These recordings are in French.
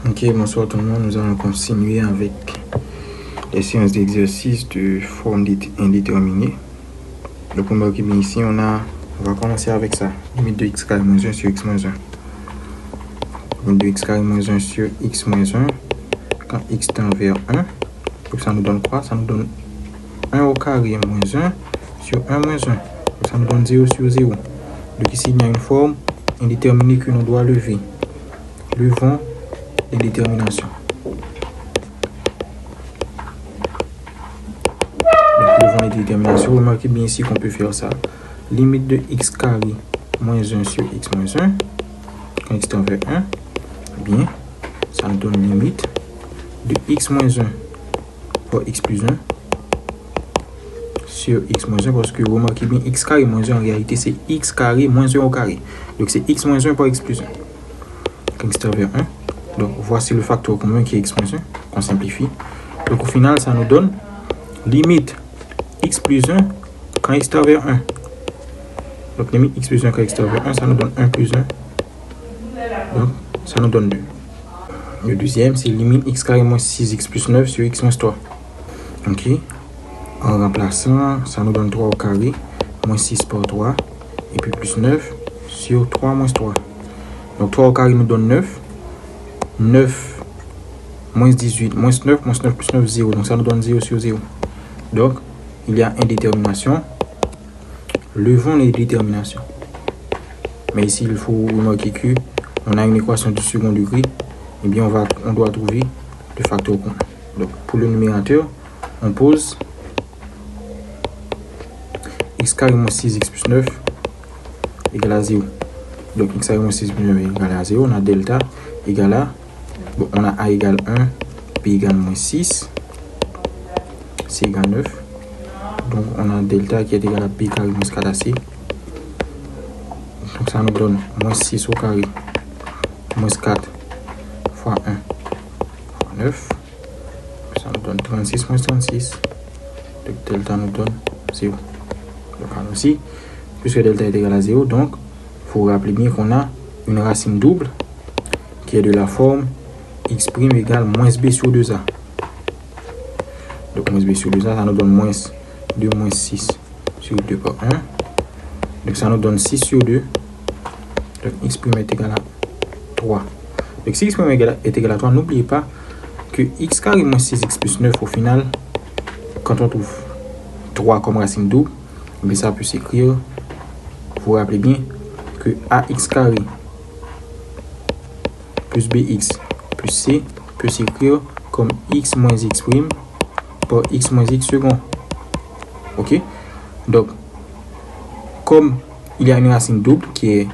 Ok, bonsoir tout le monde. Nous allons continuer avec les séances d'exercice de forme indéterminée. Donc, on va ici, on va commencer avec ça. Limite de x carré moins 1 sur x moins 1. Limite de x carré moins 1 sur x moins 1 quand x tend vers 1. Donc, ça nous donne quoi? Ça nous donne 1 au carré moins 1 sur 1 moins 1. Donc, ça nous donne 0 sur 0. Donc, ici, il y a une forme indéterminée que l'on doit lever. Levons les déterminations. Donc, levons les déterminations. Remarquez bien ici qu'on peut faire ça. Limite de x carré moins 1 sur x moins 1. Quand x tend vers 1, bien, ça nous donne limite de x moins 1 par x plus 1 sur x moins 1. Parce que remarquez bien, x carré moins 1 en réalité c'est x carré moins 1 au carré. Donc c'est x moins 1 par x plus 1. Quand x tend vers 1. Donc, voici le facteur commun qui est x moins 1, qu'on simplifie. Donc, au final, ça nous donne limite x plus 1 quand x tend vers 1. Donc, limite x plus 1 quand x tend vers 1, ça nous donne 1 plus 1. Donc, ça nous donne 2. Le deuxième, c'est limite x carré moins 6x plus 9 sur x moins 3. Ok. En remplaçant, ça nous donne 3 au carré, moins 6 par 3, et puis plus 9 sur 3 moins 3. Donc, 3 au carré nous donne 9. 9 moins 18 moins 9 plus 9, 0. Donc ça nous donne 0 sur 0. Donc il y a indétermination. Levons les déterminations. Mais ici il faut remarquer que on a une équation du second degré. Et bien on doit trouver le facteur commun. Donc pour le numérateur, on pose x carré moins 6x plus 9 égale à 0. Donc x carré moins 6 plus 9 égale à 0. On a delta égale à bon, on a A égale 1, B égale moins 6, C égale 9. Donc, on a delta qui est égal à B carré moins 4AC. Donc, ça nous donne moins 6 au carré, moins 4 fois 1 fois 9. Ça nous donne 36 moins 36. Donc, delta nous donne 0. Donc, alors ici, puisque delta est égal à 0, donc, il faut rappeler bien qu'on a une racine double qui est de la forme x' égale moins b sur 2a. Donc moins b sur 2a, ça nous donne moins 2 moins 6 sur 2 par 1. Donc ça nous donne 6 sur 2. Donc x' est égal à 3. Donc si x' est égal à 3, n'oubliez pas que x carré moins 6x plus 9, au final, quand on trouve 3 comme racine double, mais ça peut s'écrire, vous rappelez bien, que ax carré plus bx plus c peut s'écrire comme x moins x' par x moins x second. Ok? Donc, comme il y a une racine double qui est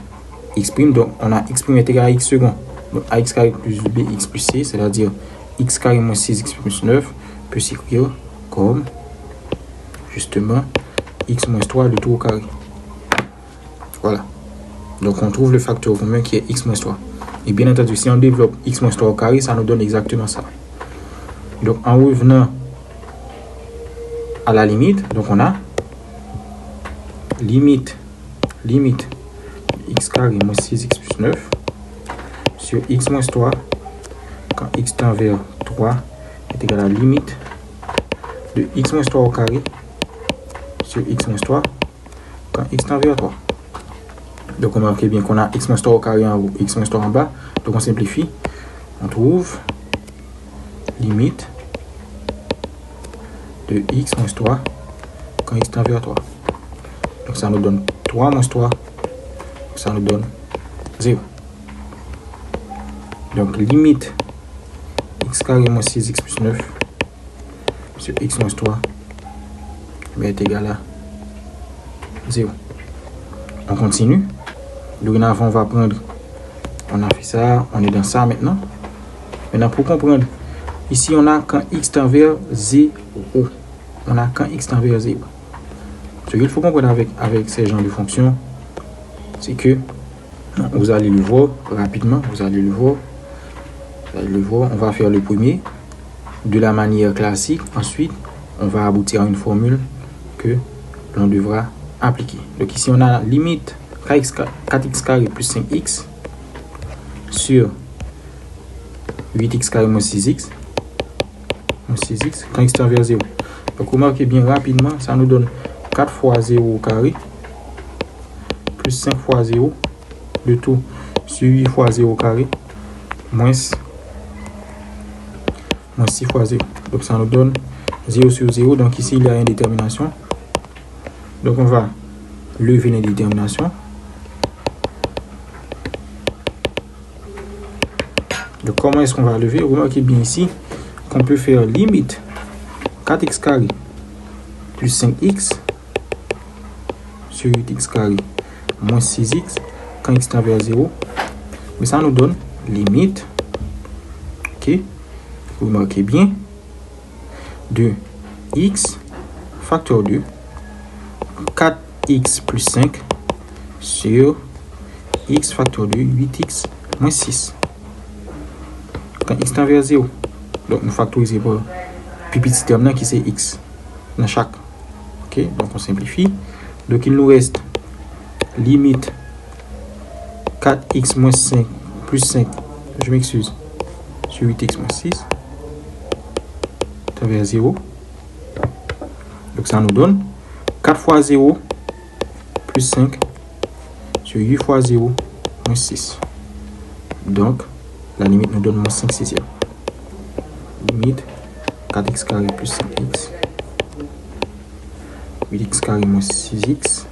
x', donc on a x' est égal à x second. Donc, ax carré plus bx plus c, c'est-à-dire x carré moins 6x plus 9 peut s'écrire comme justement x moins 3 le tout au carré. Voilà. Donc, on trouve le facteur commun qui est x moins 3. Et bien entendu, si on développe x moins 3 au carré, ça nous donne exactement ça. Donc, en revenant à la limite, donc on a limite x carré moins 6x plus 9 sur x moins 3 quand x tend vers 3 est égal à la limite de x moins 3 au carré sur x moins 3 quand x tend vers 3. Donc, on remarque bien qu'on a x moins 3 au carré en haut, x moins 3 en bas. Donc, on simplifie. On trouve limite de x moins 3 quand x tend vers 3. Donc, ça nous donne 3 moins 3. Donc, ça nous donne 0. Donc, limite x carré moins 6x plus 9 sur x moins 3 est égal à 0. On continue. Dorénavant, on va prendre, on a fait ça, on est dans ça maintenant. Maintenant, pour comprendre, ici, on a quand x tend vers 0. On a quand x tend vers 0. Ce qu'il faut comprendre avec ces genres de fonctions, c'est que vous allez le voir rapidement, vous allez le voir, on va faire le premier de la manière classique. Ensuite, on va aboutir à une formule que l'on devra appliquer. Donc ici, on a limite 4x carré plus 5x sur 8x carré moins 6x. Moins 6x quand x tend vers 0. Donc remarquez bien rapidement, ça nous donne 4 fois 0 au carré plus 5 fois 0, le tout sur 8 fois 0 au carré, moins 6 fois 0. Donc ça nous donne 0 sur 0. Donc ici, il y a une détermination. Donc on va lever l'indétermination. Donc comment est-ce qu'on va lever? Remarquez bien ici qu'on peut faire limite 4x carré plus 5x sur 8x carré moins 6x quand x tend vers 0. Mais ça nous donne limite, ok, vous marquez bien, de x facteur 2 4x plus 5 sur x facteur 2 8x moins 6 quand x tend vers 0. Donc nous factorisons par plus petit terme qui c'est x dans chaque. Ok, donc on simplifie. Donc il nous reste limite 4x moins 5 plus 5, je m'excuse, sur 8x moins 6 tend vers 0. Donc ça nous donne 4 fois 0 plus 5 sur 8 fois 0 moins 6. Donc la limite nous donne moins 5 sixièmes. Limite 4x carré plus 5x 8x carré moins 6x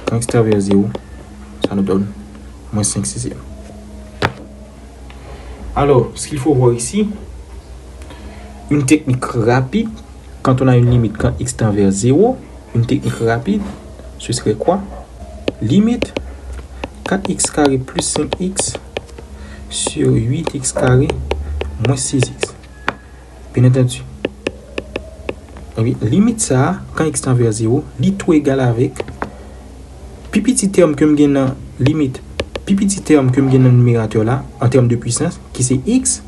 quand x tend vers 0, ça nous donne moins 5 sixièmes. Alors, ce qu'il faut voir ici, une technique rapide, quand on a une limite quand x tend vers 0, une technique rapide, ce serait quoi? Limite 4x carré plus 5x sur 8x carré moins 6x. Bien entendu. Oui, limite ça, quand x tend vers 0, lit tout égal avec plus petit terme que je gagne dans limite, plus petit terme que je gagne dans le numérateur là, en termes de puissance, qui c'est x.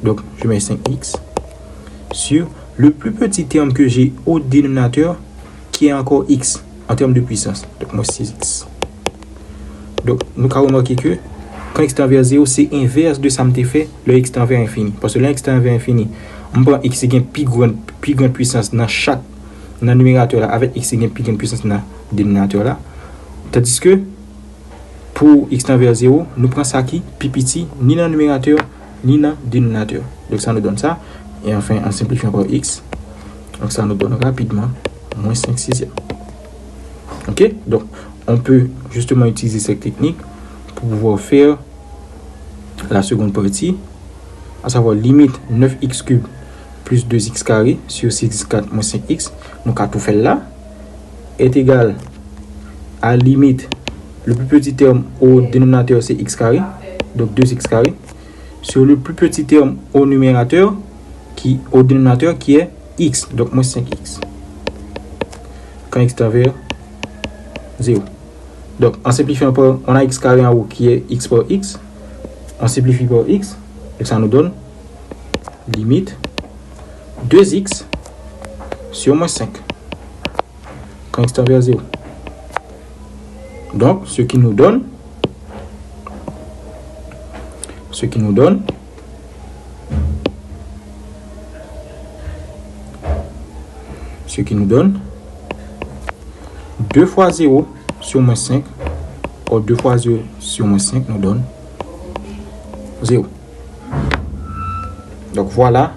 Donc, je mets 5x sur le plus petit terme que j'ai au dénominateur, qui est encore x, en termes de puissance. Donc, moi, 6x. Donc, nous avons remarqué que quand x tend vers 0, c'est inverse de ça que fait le x tend vers infini. Parce que le x tend vers infini, on prend x qui a plus grande puissance dans chaque dans le numérateur là, avec x qui a plus grande puissance dans le dénominateur là. Tandis que pour x tend vers 0, nous prenons ça qui plus petit, ni dans le numérateur, ni dans le dénominateur. Donc ça nous donne ça. Et enfin, en simplifiant par x, donc ça nous donne rapidement moins 5 sixièmes. Ok? Donc, on peut justement utiliser cette technique pour pouvoir faire la seconde partie, à savoir limite 9x cube plus 2x carré sur 6x4 moins 5x. Donc, à tout faire là, est égal à limite, le plus petit terme au dénominateur, c'est x carré, donc 2x carré, sur le plus petit terme au numérateur, au dénominateur qui est x, donc moins 5x. Quand x tend vers 0. Donc, en simplifiant par, on a x carré en haut qui est x par x. On simplifie par x, et ça nous donne limite 2x sur moins 5. Quand x tend vers 0. Donc, ce qui nous donne 2 fois 0 sur moins 5, ou 2 fois 0 sur moins 5 nous donne 0. Donc voilà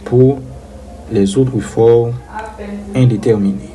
pour les autres formes indéterminées.